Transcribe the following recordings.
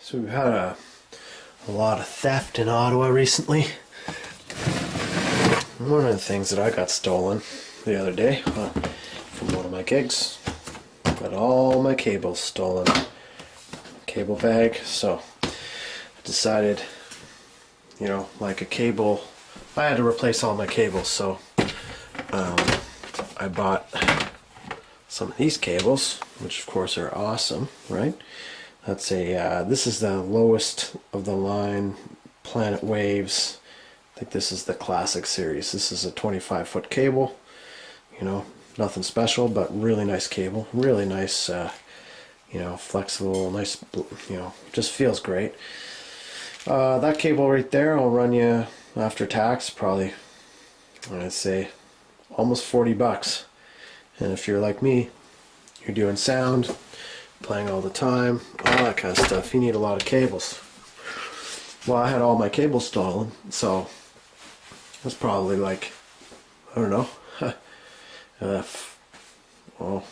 So we've had a lot of theft in Ottawa recently. One of the things that I got stolen the other day from one of my gigs, got all my cables stolen. Cable bag. So I decided, you know, like a cable, I had to replace all my cables, so I bought some of these cables, which of course are awesome, right? That's a this is the lowest of the line Planet Waves. I think this is the classic series. This is a 25-foot cable, you know, nothing special, but really nice cable, really nice, you know, flexible, nice, you know, just feels great. That cable right there will run you after tax probably, I'd say, almost 40 bucks. And if you're like me, you're doing sound, playing all the time, all that kind of stuff, you need a lot of cables. Well, I had all my cables stolen, so it was probably like, I don't know, well,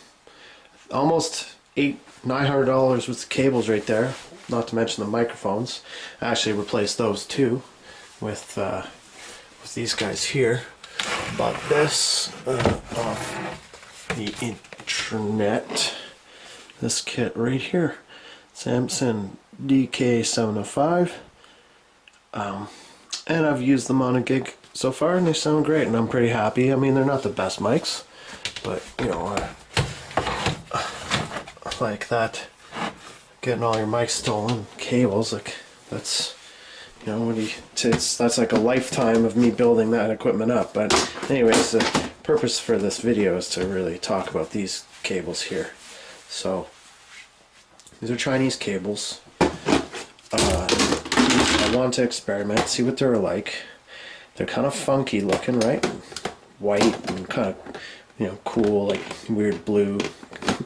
almost $900 worth of cables right there, not to mention the microphones. I actually replaced those too with these guys here. Bought this off the internet. This kit right here, Samson DK705, and I've used them on a gig so far and they sound great and I'm pretty happy. I mean, they're not the best mics, but you know, like that, getting all your mics stolen, cables, like that's, you know, that's like a lifetime of me building that equipment up. But anyways, the purpose for this video is to really talk about these cables here. So these are Chinese cables. I want to experiment, see what they're like. They're kind of funky looking, right? White and kind of, you know, cool, like weird blue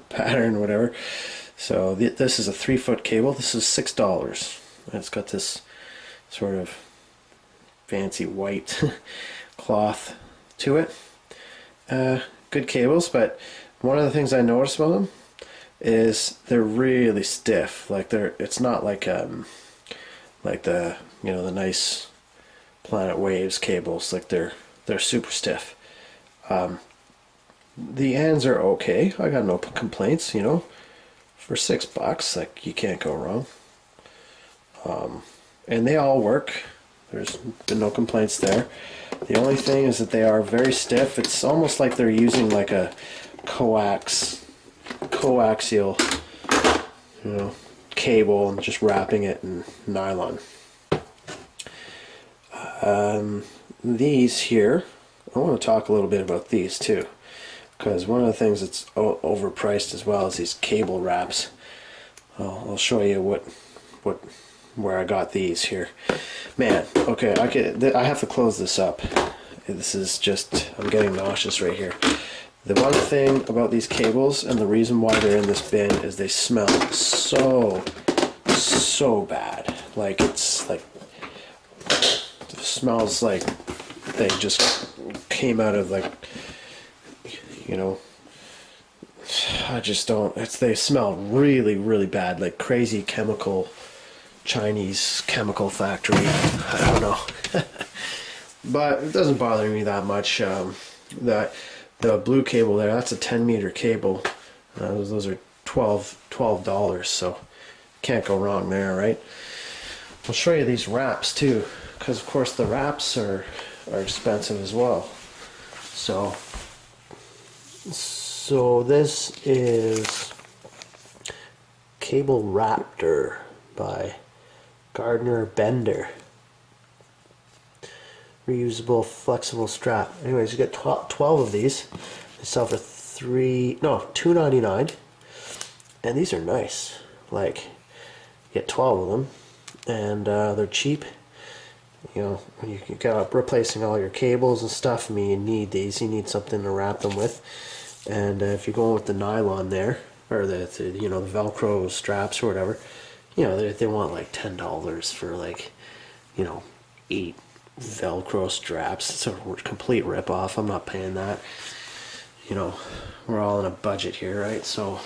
pattern, whatever. So this is a 3-foot cable. This is $6. It's got this sort of fancy white cloth to it. Good cables, but one of the things I noticed about them is they're really stiff. Like it's not like the, you know, the nice Planet Waves cables. Like they're super stiff. The ends are okay. I got no complaints, you know. For $6, like, you can't go wrong. And they all work. There's been no complaints there. The only thing is that they are very stiff. It's almost like they're using like a coaxial, you know, cable and just wrapping it in nylon. These here, I want to talk a little bit about these too, because one of the things that's overpriced as well is these cable wraps. I'll show you where I got these here. Man, okay, I have to close this up. This is just, I'm getting nauseous right here. The one thing about these cables, and the reason why they're in this bin, is they smell so bad. Like, it's like, it smells like they just came out of, like, you know, I just don't, they smell really bad, like crazy chemical, Chinese chemical factory. I don't know. But it doesn't bother me that much. The blue cable there, that's a 10-meter cable. Those are $12, so can't go wrong there, right? I'll show you these wraps too, because of course the wraps are expensive as well. So this is Cable Raptor by Gardner Bender. Reusable flexible strap. Anyways, you get 12 of these. They sell for $2.99, and these are nice. Like, you get 12 of them, and they're cheap. You know, when you got replacing all your cables and stuff, I mean, you need these. You need something to wrap them with. And if you're going with the nylon there, or the you know, the Velcro straps or whatever, you know, they want like $10 for, like, you know, 8 Velcro straps. It's a complete rip-off. I'm not paying that. You know, we're all in a budget here, right? So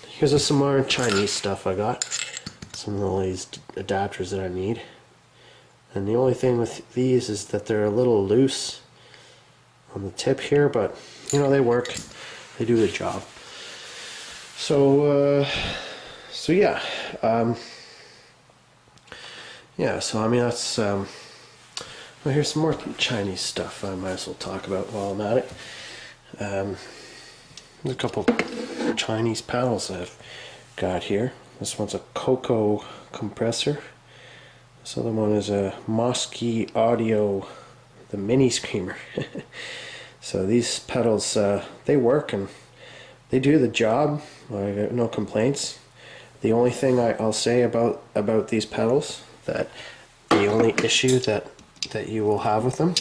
here's some more Chinese stuff I got. some of these adapters that I need. And the only thing with these is that they're a little loose on the tip here, but you know, they work, they do the job. So yeah, so I mean, that's well, here's some more Chinese stuff I might as well talk about while I'm at it. There's a couple Chinese pedals I've got here. This one's a Kokko compressor. This other one is a Mosky Audio, the mini screamer. So these pedals, they work and they do the job. I got no complaints. The only thing I'll say about these pedals, that the only issue that you will have with them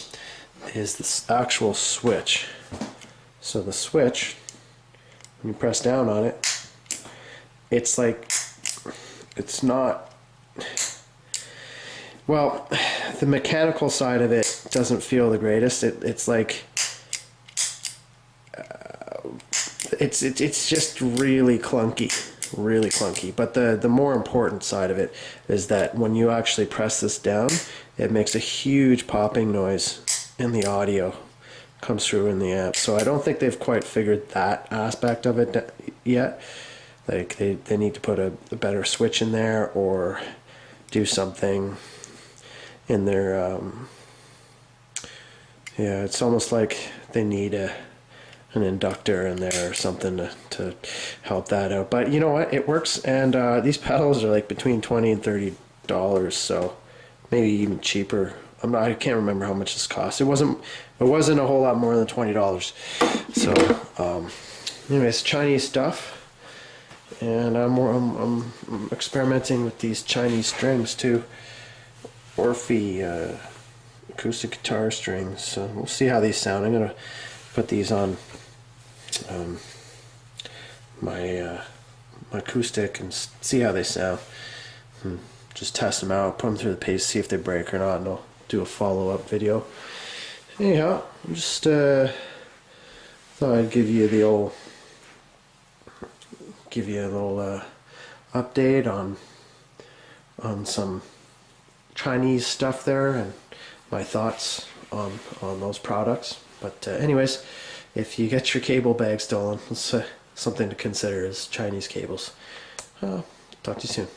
is this actual switch. So the switch, when you press down on it, it's like, it's not, well, the mechanical side of it doesn't feel the greatest. It's like, it's just really clunky. But the more important side of it is that when you actually press this down, it makes a huge popping noise in the audio, comes through in the amp. So I don't think they've quite figured that aspect of it yet. Like they need to put a better switch in there, or do something in their yeah, it's almost like they need an inductor in there or something to help that out. But you know what, it works. And these pedals are like between $20 and $30, so maybe even cheaper. I can't remember how much this cost. It wasn't a whole lot more than $20. So anyways, Chinese stuff. And I'm experimenting with these Chinese strings too. Orphee acoustic guitar strings. So we'll see how these sound. I'm gonna put these on my acoustic and see how they sound. Just test them out, put them through the pace, see if they break or not, and I'll do a follow-up video. Anyhow, I just thought I'd give you a little update on some Chinese stuff there and my thoughts on those products. But anyways, if you get your cable bag stolen, it's something to consider, is Chinese cables. Talk to you soon.